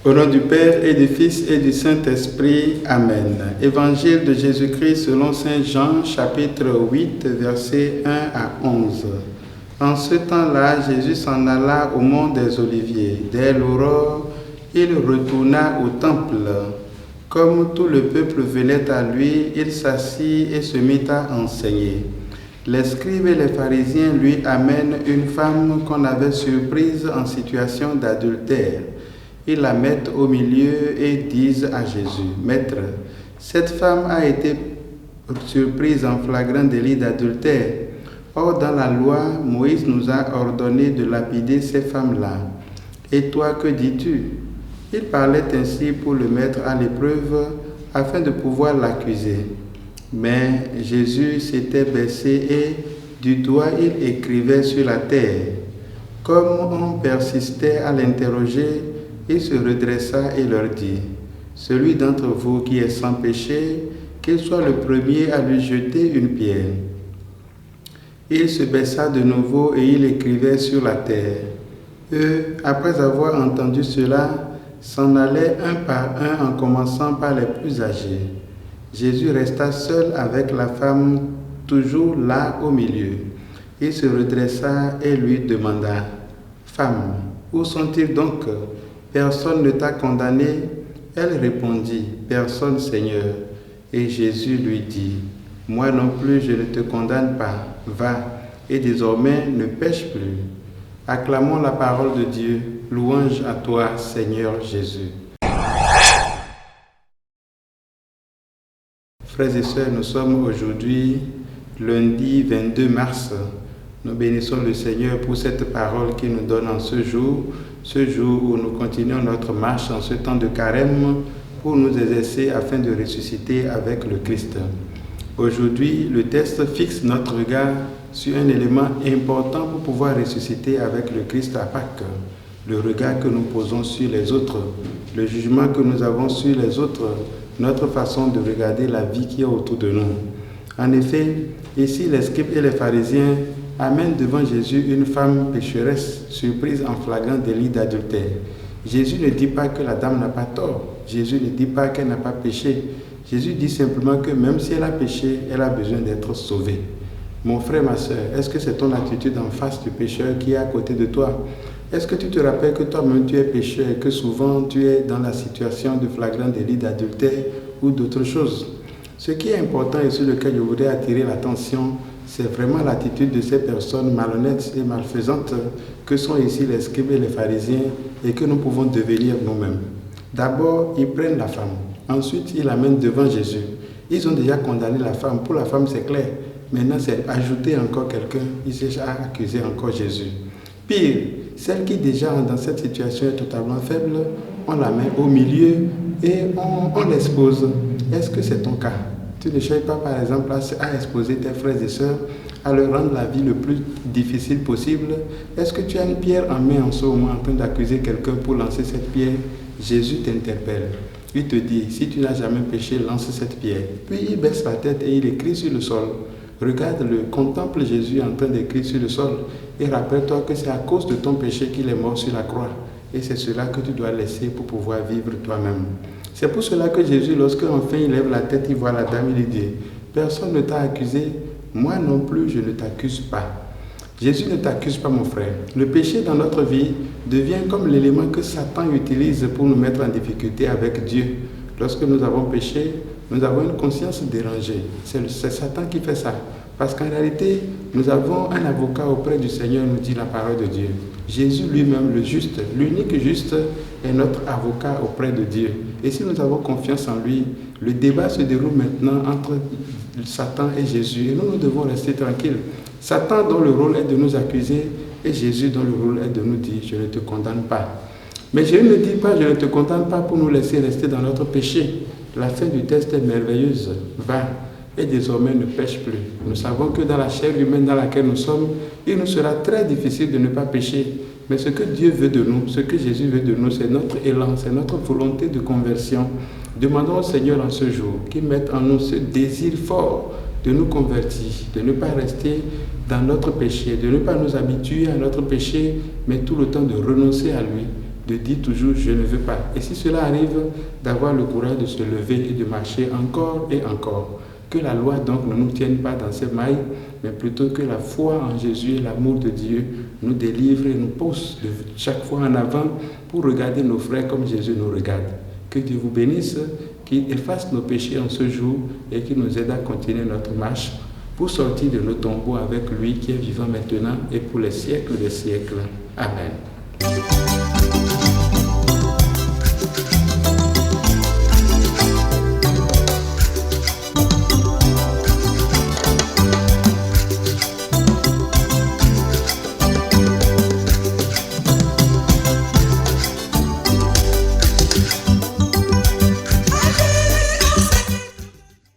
Au nom du Père et du Fils et du Saint-Esprit. Amen. Évangile de Jésus-Christ selon Saint Jean, chapitre 8, versets 1 à 11. En ce temps-là, Jésus s'en alla au mont des Oliviers. Dès l'aurore, il retourna au temple. Comme tout le peuple venait à lui, il s'assit et se mit à enseigner. Les scribes et les pharisiens lui amènent une femme qu'on avait surprise en situation d'adultère. Ils la mettent au milieu et disent à Jésus: Maître, cette femme a été surprise en flagrant délit d'adultère. Or, dans la loi, Moïse nous a ordonné de lapider ces femmes-là. Et toi, que dis-tu? Il parlait ainsi pour le mettre à l'épreuve afin de pouvoir l'accuser. Mais Jésus s'était baissé et du doigt il écrivait sur la terre. Comme on persistait à l'interroger, il se redressa et leur dit: Celui d'entre vous qui est sans péché, qu'il soit le premier à lui jeter une pierre. Il se baissa de nouveau et il écrivait sur la terre. Eux, après avoir entendu cela, s'en allaient un par un en commençant par les plus âgés. Jésus resta seul avec la femme, toujours là au milieu. Il se redressa et lui demanda: Femme, où sont-ils donc? Personne ne t'a condamné? Elle répondit: Personne, Seigneur. Et Jésus lui dit: Moi non plus je ne te condamne pas. Va, et désormais ne pêche plus. Acclamons la parole de Dieu. Louange à toi, Seigneur Jésus. Frères et sœurs, nous sommes aujourd'hui lundi 22 mars. Nous bénissons le Seigneur pour cette parole qu'il nous donne en ce jour où nous continuons notre marche en ce temps de carême pour nous exercer afin de ressusciter avec le Christ. Aujourd'hui, le texte fixe notre regard sur un élément important pour pouvoir ressusciter avec le Christ à Pâques. Le regard que nous posons sur les autres, le jugement que nous avons sur les autres, notre façon de regarder la vie qui est autour de nous. En effet, ici, les scribes et les pharisiens amènent devant Jésus une femme pécheresse, surprise en flagrant délit d'adultère. Jésus ne dit pas que la dame n'a pas tort. Jésus ne dit pas qu'elle n'a pas péché. Jésus dit simplement que même si elle a péché, elle a besoin d'être sauvée. Mon frère, ma soeur, est-ce que c'est ton attitude en face du pécheur qui est à côté de toi? Est-ce que tu te rappelles que toi-même tu es pécheur et que souvent tu es dans la situation de flagrant délit d'adultère ou d'autres choses? Ce qui est important et sur lequel je voudrais attirer l'attention, c'est vraiment l'attitude de ces personnes malhonnêtes et malfaisantes que sont ici les scribes et les pharisiens et que nous pouvons devenir nous-mêmes. D'abord, ils prennent la femme. Ensuite, ils l'amènent devant Jésus. Ils ont déjà condamné la femme. Pour la femme, c'est clair. Maintenant, c'est ajouter encore quelqu'un. Ils cherchent à accuser encore Jésus. Pire, celle qui déjà dans cette situation est totalement faible, on la met au milieu et on l'expose. Est-ce que c'est ton cas? Tu ne cherches pas, par exemple, à exposer tes frères et sœurs, à leur rendre la vie le plus difficile possible? Est-ce que tu as une pierre en main en ce moment en train d'accuser quelqu'un pour lancer cette pierre? Jésus t'interpelle. Il te dit: si tu n'as jamais péché, lance cette pierre. Puis il baisse la tête et il écrit sur le sol. Regarde-le, contemple Jésus en train d'écrire sur le sol et rappelle-toi que c'est à cause de ton péché qu'il est mort sur la croix. Et c'est cela que tu dois laisser pour pouvoir vivre toi-même. C'est pour cela que Jésus, lorsque enfin il lève la tête, il voit la dame, il lui dit: Personne ne t'a accusé, moi non plus je ne t'accuse pas. Jésus ne t'accuse pas, mon frère. Le péché dans notre vie devient comme l'élément que Satan utilise pour nous mettre en difficulté avec Dieu. Lorsque nous avons péché, nous avons une conscience dérangée. C'est Satan qui fait ça. Parce qu'en réalité, nous avons un avocat auprès du Seigneur, nous dit la parole de Dieu. Jésus lui-même, le juste, l'unique juste, est notre avocat auprès de Dieu. Et si nous avons confiance en lui, le débat se déroule maintenant entre Satan et Jésus. Et nous devons rester tranquilles. Satan, dont le rôle est de nous accuser, et Jésus, dont le rôle est de nous dire: je ne te condamne pas. Mais Jésus ne dit pas: je ne te condamne pas pour nous laisser rester dans notre péché. La fin du texte est merveilleuse. Va, et désormais ne pêche plus. Nous savons que dans la chair humaine dans laquelle nous sommes, il nous sera très difficile de ne pas pécher. Mais ce que Dieu veut de nous, ce que Jésus veut de nous, c'est notre élan, c'est notre volonté de conversion. Demandons au Seigneur en ce jour qu'il mette en nous ce désir fort de nous convertir, de ne pas rester dans notre péché, de ne pas nous habituer à notre péché, mais tout le temps de renoncer à lui, de dire toujours je ne veux pas. Et si cela arrive, d'avoir le courage de se lever et de marcher encore et encore. Que la loi donc ne nous tienne pas dans ses mailles, mais plutôt que la foi en Jésus et l'amour de Dieu nous délivre et nous pousse de chaque fois en avant pour regarder nos frères comme Jésus nous regarde. Que Dieu vous bénisse, qu'il efface nos péchés en ce jour et qu'il nous aide à continuer notre marche pour sortir de nos tombeaux avec lui qui est vivant maintenant et pour les siècles des siècles. Amen.